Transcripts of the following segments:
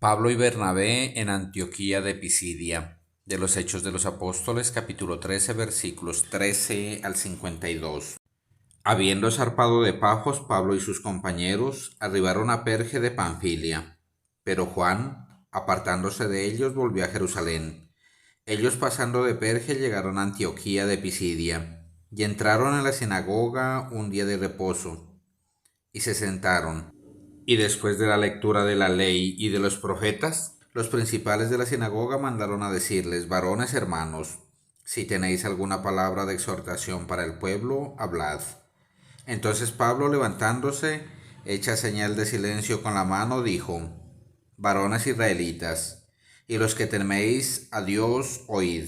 Pablo y Bernabé en Antioquía de Pisidia. De los Hechos de los Apóstoles, capítulo 13, versículos 13 al 52. Habiendo zarpado de Pafos, Pablo y sus compañeros arribaron a Perge de Panfilia. Pero Juan, apartándose de ellos, volvió a Jerusalén. Ellos pasando de Perge llegaron a Antioquía de Pisidia, y entraron en la sinagoga un día de reposo, y se sentaron. Y después de la lectura de la ley y de los profetas, los principales de la sinagoga mandaron a decirles: varones hermanos, si tenéis alguna palabra de exhortación para el pueblo, hablad. Entonces Pablo, levantándose, hecha señal de silencio con la mano, dijo: varones israelitas, y los que teméis a Dios, oíd.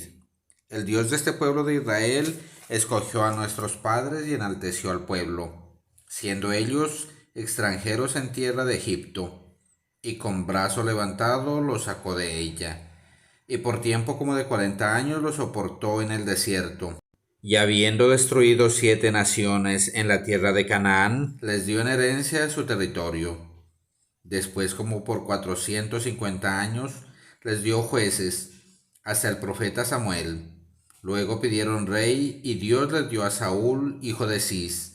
El Dios de este pueblo de Israel escogió a nuestros padres y enalteció al pueblo, siendo ellos extranjeros en tierra de Egipto, y con brazo levantado los sacó de ella, y por tiempo como de 40 años los soportó en el desierto. Y habiendo destruido 7 naciones en la tierra de Canaán, les dio en herencia su territorio. Después, como por 450 años, les dio jueces, hasta el profeta Samuel. Luego pidieron rey, y Dios les dio a Saúl, hijo de Cis,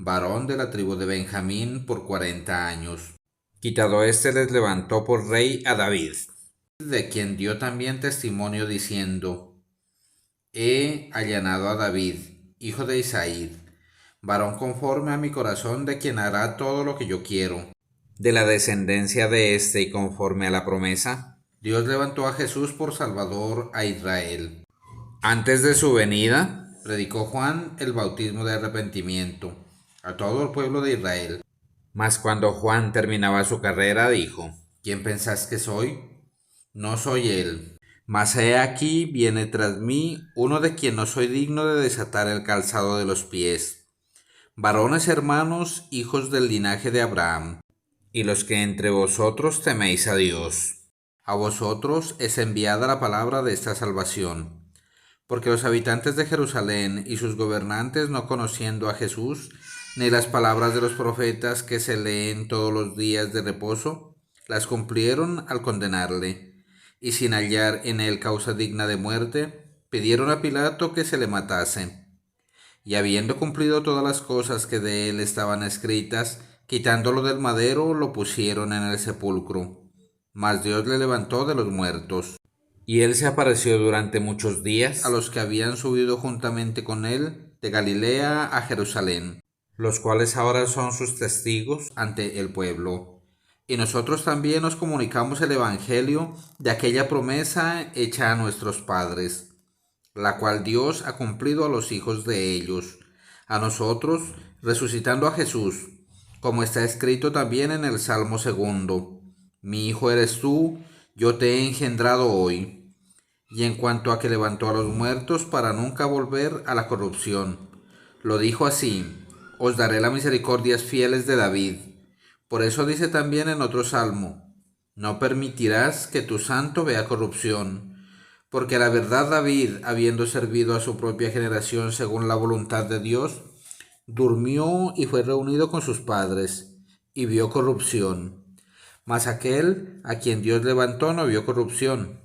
varón de la tribu de Benjamín, por 40 años. Quitado éste, les levantó por rey a David, de quien dio también testimonio diciendo: he allanado a David, hijo de Isaí, varón conforme a mi corazón, de quien hará todo lo que yo quiero. De la descendencia de éste y conforme a la promesa, Dios levantó a Jesús por Salvador a Israel. Antes de su venida, predicó Juan el bautismo de arrepentimiento a todo el pueblo de Israel. Mas cuando Juan terminaba su carrera, dijo: ¿quién pensás que soy? No soy él. Mas he aquí viene tras mí uno de quien no soy digno de desatar el calzado de los pies. Varones hermanos, hijos del linaje de Abraham, y los que entre vosotros teméis a Dios, a vosotros es enviada la palabra de esta salvación. Porque los habitantes de Jerusalén y sus gobernantes, no conociendo a Jesús, ni las palabras de los profetas que se leen todos los días de reposo, las cumplieron al condenarle, y sin hallar en él causa digna de muerte, pidieron a Pilato que se le matase. Y habiendo cumplido todas las cosas que de él estaban escritas, quitándolo del madero, lo pusieron en el sepulcro. Mas Dios le levantó de los muertos. Y él se apareció durante muchos días a los que habían subido juntamente con él de Galilea a Jerusalén, los cuales ahora son sus testigos ante el pueblo. Y nosotros también os comunicamos el evangelio de aquella promesa hecha a nuestros padres, la cual Dios ha cumplido a los hijos de ellos, a nosotros, resucitando a Jesús, como está escrito también en el Salmo 2: mi hijo eres tú, yo te he engendrado hoy. Y en cuanto a que levantó a los muertos para nunca volver a la corrupción, lo dijo así: os daré las misericordias fieles de David. Por eso dice también en otro salmo: no permitirás que tu santo vea corrupción. Porque la verdad, David, habiendo servido a su propia generación según la voluntad de Dios, durmió y fue reunido con sus padres, y vio corrupción. Mas aquel a quien Dios levantó no vio corrupción.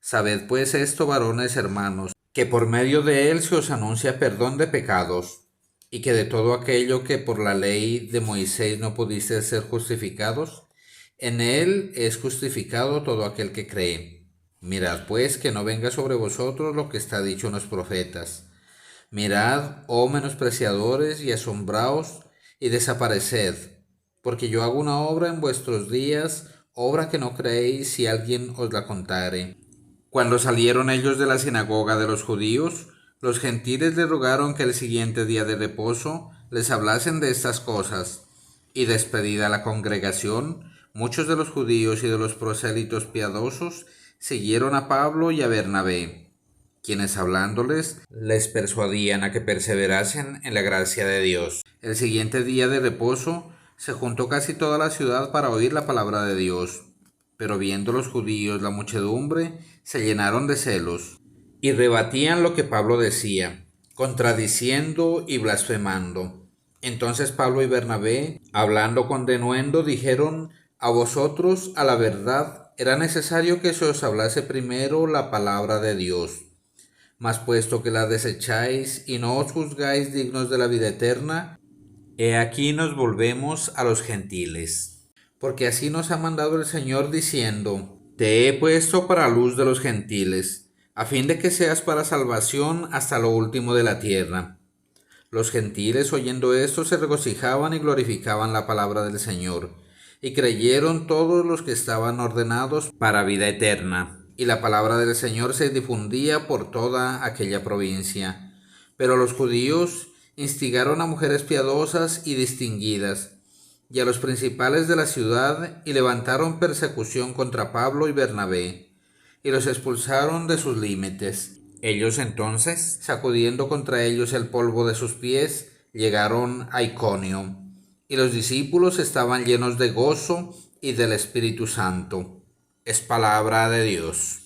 Sabed pues esto, varones hermanos, que por medio de él se os anuncia perdón de pecados, y que de todo aquello que por la ley de Moisés no pudisteis ser justificados, en él es justificado todo aquel que cree. Mirad pues que no venga sobre vosotros lo que está dicho en los profetas. Mirad, oh menospreciadores, y asombraos, y desapareced, porque yo hago una obra en vuestros días, obra que no creéis si alguien os la contare. Cuando salieron ellos de la sinagoga de los judíos, los gentiles le rogaron que el siguiente día de reposo les hablasen de estas cosas. Y despedida la congregación, muchos de los judíos y de los prosélitos piadosos siguieron a Pablo y a Bernabé, quienes hablándoles les persuadían a que perseverasen en la gracia de Dios. El siguiente día de reposo se juntó casi toda la ciudad para oír la palabra de Dios. Pero viendo los judíos la muchedumbre, se llenaron de celos, y rebatían lo que Pablo decía, contradiciendo y blasfemando. Entonces Pablo y Bernabé, hablando con denuendo, dijeron: a vosotros, a la verdad, era necesario que se os hablase primero la palabra de Dios. Mas puesto que la desecháis y no os juzgáis dignos de la vida eterna, he aquí nos volvemos a los gentiles. Porque así nos ha mandado el Señor diciendo: Te he puesto para luz de los gentiles, a fin de que seas para salvación hasta lo último de la tierra. Los gentiles, oyendo esto, se regocijaban y glorificaban la palabra del Señor, y creyeron todos los que estaban ordenados para vida eterna. Y la palabra del Señor se difundía por toda aquella provincia. Pero los judíos instigaron a mujeres piadosas y distinguidas, y a los principales de la ciudad, y levantaron persecución contra Pablo y Bernabé, y los expulsaron de sus límites. Ellos entonces, sacudiendo contra ellos el polvo de sus pies, llegaron a Iconio, y los discípulos estaban llenos de gozo y del Espíritu Santo. Es palabra de Dios.